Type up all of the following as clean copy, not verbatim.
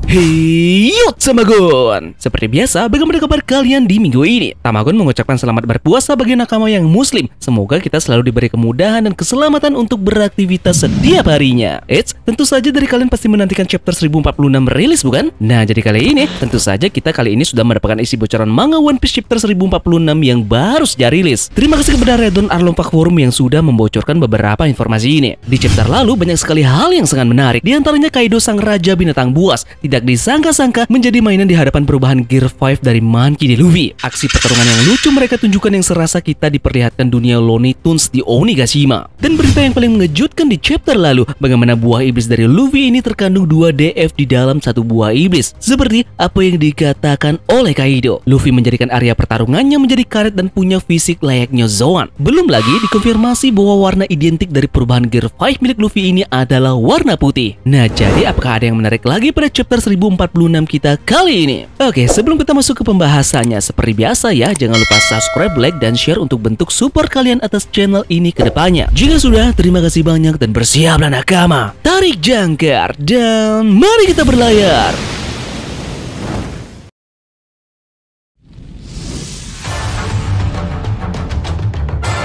Hey, Tamagon! Seperti biasa, bagaimana kabar kalian di minggu ini? Tamagon mengucapkan selamat berpuasa bagi nakama yang muslim. Semoga kita selalu diberi kemudahan dan keselamatan untuk beraktivitas setiap harinya. Eits, tentu saja dari kalian pasti menantikan chapter 1046 rilis, bukan? Nah, jadi kali ini, tentu saja kita kali ini sudah mendapatkan isi bocoran manga One Piece chapter 1046 yang baru saja rilis. Terima kasih kepada Redon Arlompak Forum yang sudah membocorkan beberapa informasi ini. Di chapter lalu, banyak sekali hal yang sangat menarik. Di antaranya Kaido sang raja binatang buas tidak disangka-sangka menjadi mainan di hadapan perubahan Gear 5 dari Monkey D. Luffy. Aksi pertarungan yang lucu mereka tunjukkan yang serasa kita diperlihatkan dunia Looney Tunes di Onigashima. Dan berita yang paling mengejutkan di chapter lalu, bagaimana buah iblis dari Luffy ini terkandung 2 DF di dalam satu buah iblis. Seperti apa yang dikatakan oleh Kaido. Luffy menjadikan area pertarungannya menjadi karet dan punya fisik layaknya Zoan. Belum lagi dikonfirmasi bahwa warna identik dari perubahan Gear 5 milik Luffy ini adalah warna putih. Nah, jadi apakah ada yang menarik lagi pada chapter 1046 kita kali ini? Oke, sebelum kita masuk ke pembahasannya, seperti biasa ya, jangan lupa subscribe, like, dan share untuk bentuk support kalian atas channel ini ke depannya. Jika sudah, terima kasih banyak dan bersiaplah nakama. Tarik jangkar dan mari kita berlayar.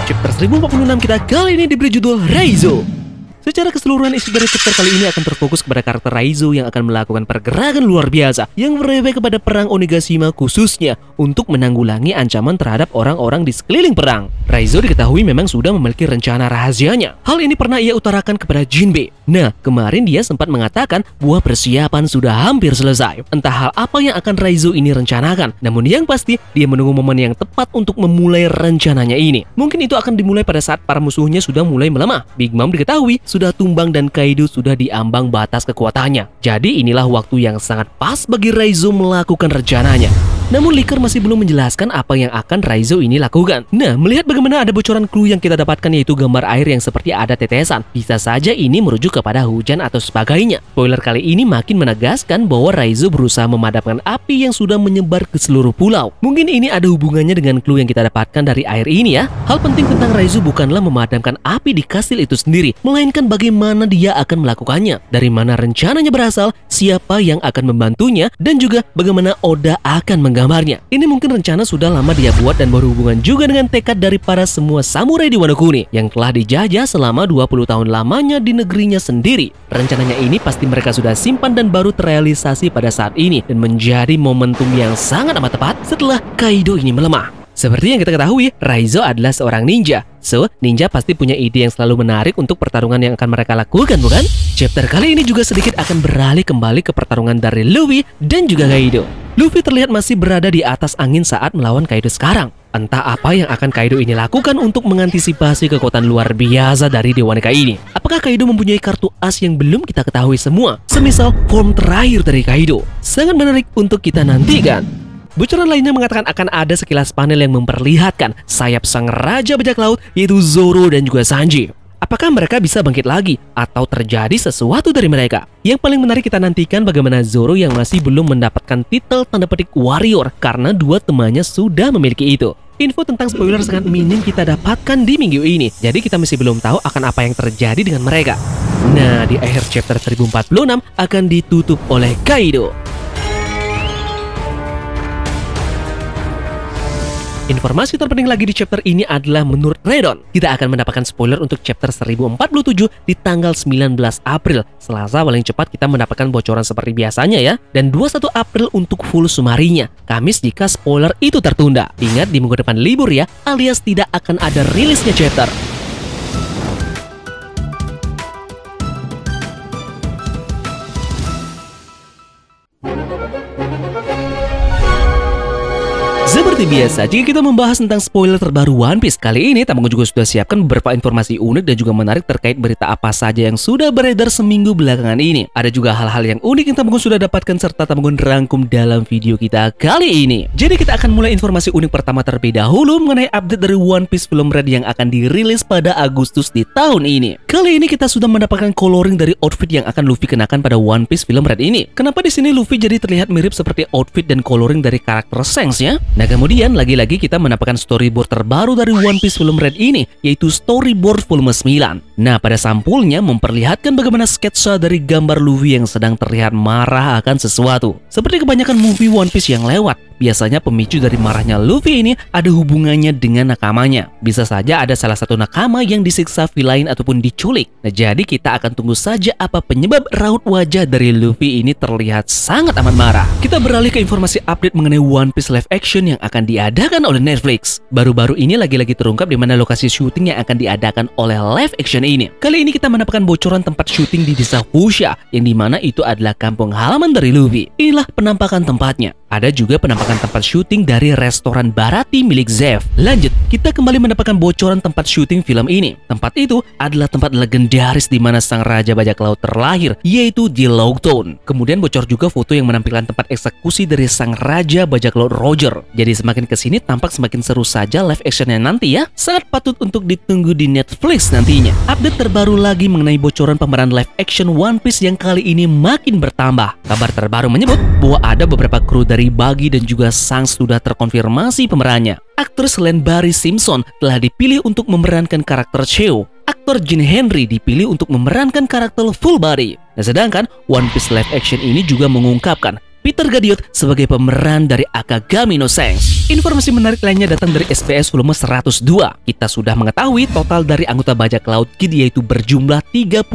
Chapter 1046 kita kali ini diberi judul Raizo. Secara keseluruhan isi dari chapter kali ini akan terfokus kepada karakter Raizo yang akan melakukan pergerakan luar biasa yang berefek kepada perang Onigashima khususnya untuk menanggulangi ancaman terhadap orang-orang di sekeliling perang. Raizo diketahui memang sudah memiliki rencana rahasianya. Hal ini pernah ia utarakan kepada Jinbe. Nah, kemarin dia sempat mengatakan bahwa persiapan sudah hampir selesai. Entah hal apa yang akan Raizo ini rencanakan, namun yang pasti dia menunggu momen yang tepat untuk memulai rencananya ini. Mungkin itu akan dimulai pada saat para musuhnya sudah mulai melemah. Big Mom diketahui sudah tumbang dan Kaido sudah diambang batas kekuatannya. Jadi inilah waktu yang sangat pas bagi Raizo melakukan rencananya. Namun Licker masih belum menjelaskan apa yang akan Raizo ini lakukan. Nah, melihat bagaimana ada bocoran clue yang kita dapatkan yaitu gambar air yang seperti ada tetesan, bisa saja ini merujuk kepada hujan atau sebagainya. Spoiler kali ini makin menegaskan bahwa Raizo berusaha memadamkan api yang sudah menyebar ke seluruh pulau. Mungkin ini ada hubungannya dengan clue yang kita dapatkan dari air ini ya. Hal penting tentang Raizo bukanlah memadamkan api di kastil itu sendiri, melainkan bagaimana dia akan melakukannya, dari mana rencananya berasal, siapa yang akan membantunya, dan juga bagaimana Oda akan menggambarnya. Ini mungkin rencana sudah lama dia buat dan berhubungan juga dengan tekad dari para semua samurai di Wano Kuni yang telah dijajah selama 20 tahun lamanya di negerinya sendiri. Rencananya ini pasti mereka sudah simpan dan baru terrealisasi pada saat ini dan menjadi momentum yang sangat amat tepat setelah Kaido ini melemah. Seperti yang kita ketahui, Raizo adalah seorang ninja. So, ninja pasti punya ide yang selalu menarik untuk pertarungan yang akan mereka lakukan, bukan? Chapter kali ini juga sedikit akan beralih kembali ke pertarungan dari Luffy dan juga Kaido. Luffy terlihat masih berada di atas angin saat melawan Kaido sekarang. Entah apa yang akan Kaido ini lakukan untuk mengantisipasi kekuatan luar biasa dari Dewa Neka ini. Apakah Kaido mempunyai kartu as yang belum kita ketahui semua? Semisal form terakhir dari Kaido. Sangat menarik untuk kita nantikan. Bocoran lainnya mengatakan akan ada sekilas panel yang memperlihatkan sayap sang raja bajak laut yaitu Zoro dan juga Sanji. Apakah mereka bisa bangkit lagi atau terjadi sesuatu dari mereka? Yang paling menarik kita nantikan bagaimana Zoro yang masih belum mendapatkan titel tanda petik warrior karena dua temannya sudah memiliki itu. Info tentang spoiler sangat minim kita dapatkan di minggu ini, jadi kita masih belum tahu akan apa yang terjadi dengan mereka. Nah, di akhir chapter 1046 akan ditutup oleh Kaido. Informasi terpenting lagi di chapter ini adalah menurut Redon, kita akan mendapatkan spoiler untuk chapter 1047 di tanggal 19 April. Selasa paling cepat kita mendapatkan bocoran seperti biasanya ya. Dan 21 April untuk full sumarinya. Kamis jika spoiler itu tertunda. Ingat di minggu depan libur ya, alias tidak akan ada rilisnya chapter. Seperti biasa, jika kita membahas tentang spoiler terbaru One Piece, kali ini Tamagon juga sudah siapkan beberapa informasi unik dan juga menarik terkait berita apa saja yang sudah beredar seminggu belakangan ini. Ada juga hal-hal yang unik yang Tamagon sudah dapatkan serta Tamagon rangkum dalam video kita kali ini. Jadi kita akan mulai informasi unik pertama terlebih dahulu mengenai update dari One Piece Film Red yang akan dirilis pada Agustus di tahun ini. Kali ini kita sudah mendapatkan coloring dari outfit yang akan Luffy kenakan pada One Piece Film Red ini. Kenapa di sini Luffy jadi terlihat mirip seperti outfit dan coloring dari karakter Shanks ya? Nah, kemudian lagi-lagi kita mendapatkan storyboard terbaru dari One Piece Film Red ini, yaitu storyboard volume 9. Nah, pada sampulnya memperlihatkan bagaimana sketsa dari gambar Luffy yang sedang terlihat marah akan sesuatu. Seperti kebanyakan movie One Piece yang lewat, biasanya pemicu dari marahnya Luffy ini ada hubungannya dengan nakamanya. Bisa saja ada salah satu nakama yang disiksa villain ataupun diculik. Nah, jadi kita akan tunggu saja apa penyebab raut wajah dari Luffy ini terlihat sangat amat marah. Kita beralih ke informasi update mengenai One Piece live action yang akan diadakan oleh Netflix. Baru-baru ini lagi-lagi terungkap di mana lokasi syuting yang akan diadakan oleh live action ini. Kali ini kita mendapatkan bocoran tempat syuting di desa Fushia, yang dimana itu adalah kampung halaman dari Luffy. Inilah penampakan tempatnya. Ada juga penampakan tempat syuting dari restoran Barati milik Zeff. Lanjut, kita kembali mendapatkan bocoran tempat syuting film ini. Tempat itu adalah tempat legendaris di mana sang raja bajak laut terlahir, yaitu di Loguetown. Kemudian bocor juga foto yang menampilkan tempat eksekusi dari sang raja bajak laut Roger. Jadi semakin kesini tampak semakin seru saja live actionnya nanti ya. Sangat patut untuk ditunggu di Netflix nantinya. Update terbaru lagi mengenai bocoran pemeran live action One Piece yang kali ini makin bertambah. Kabar terbaru menyebut bahwa ada beberapa kru dari Buggy dan juga Shanks sudah terkonfirmasi pemerannya. Aktris selain Barry Simpson telah dipilih untuk memerankan karakter Cheo. Aktor Jin Henry dipilih untuk memerankan karakter Full Body. Nah, sedangkan One Piece live action ini juga mengungkapkan Peter Gadiot sebagai pemeran dari Akagami no Shanks. Informasi menarik lainnya datang dari SBS volume 102. Kita sudah mengetahui total dari anggota bajak laut Kid yaitu berjumlah 31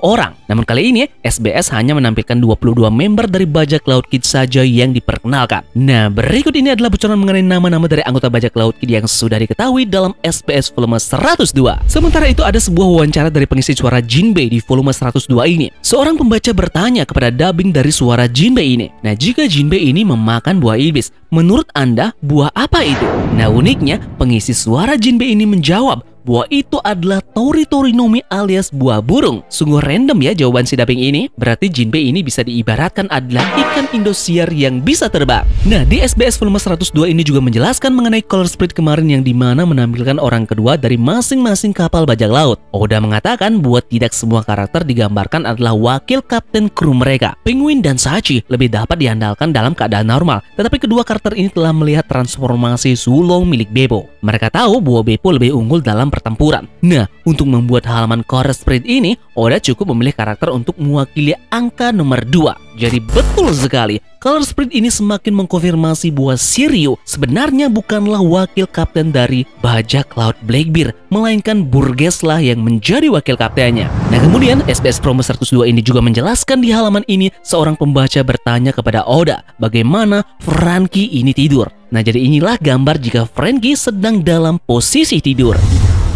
orang. Namun kali ini SBS hanya menampilkan 22 member dari bajak laut Kid saja yang diperkenalkan. Nah, berikut ini adalah bocoran mengenai nama-nama dari anggota bajak laut Kid yang sudah diketahui dalam SBS volume 102. Sementara itu ada sebuah wawancara dari pengisi suara Jinbei di volume 102 ini. Seorang pembaca bertanya kepada dubbing dari suara Jinbei ini. Nah, jika Jinbei ini memakan buah iblis, menurut Anda buah apa itu? Nah, uniknya pengisi suara Jinbei ini menjawab buah itu adalah Tori Nomi alias buah burung. Sungguh random ya jawaban si dubbing ini. Berarti Jinbei ini bisa diibaratkan adalah ikan Indosiar yang bisa terbang. Nah, di SBS volume 102 ini juga menjelaskan mengenai Color Split kemarin yang dimana menampilkan orang kedua dari masing-masing kapal bajak laut. Oda mengatakan buat tidak semua karakter digambarkan adalah wakil kapten kru mereka. Penguin dan Sachi lebih dapat diandalkan dalam keadaan normal. Tetapi kedua karakter ini telah melihat transformasi sulong milik Beppo. Mereka tahu bahwa Beppo lebih unggul dalam pertempuran. Nah, untuk membuat halaman Color Split ini, Oda cukup memilih karakter untuk mewakili angka nomor 2. Jadi betul sekali, Color Split ini semakin mengkonfirmasi bahwa Shiryu sebenarnya bukanlah wakil kapten dari bajak laut Blackbeard, melainkan Burgess lah yang menjadi wakil kaptennya. Nah, kemudian SBS Promo 102 ini juga menjelaskan di halaman ini seorang pembaca bertanya kepada Oda bagaimana Franky ini tidur. Nah, jadi inilah gambar jika Franky sedang dalam posisi tidur.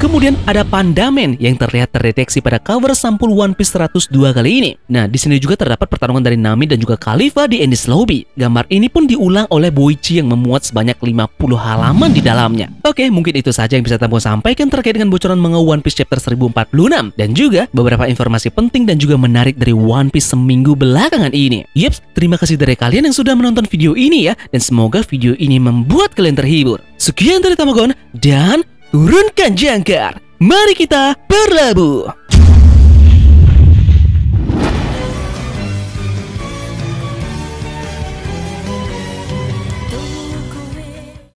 Kemudian ada Pandaman yang terlihat terdeteksi pada cover sampul One Piece 102 kali ini. Nah, di sini juga terdapat pertarungan dari Nami dan juga Khalifa di Enies Lobby. Gambar ini pun diulang oleh Boichi yang memuat sebanyak 50 halaman di dalamnya. Oke, mungkin itu saja yang bisa Tambo sampaikan terkait dengan bocoran manga One Piece chapter 1046 dan juga beberapa informasi penting dan juga menarik dari One Piece seminggu belakangan ini. Yeps, terima kasih dari kalian yang sudah menonton video ini ya, dan semoga video ini membuat kalian terhibur. Sekian dari Tamagon dan turunkan jangkar. Mari kita berlabuh.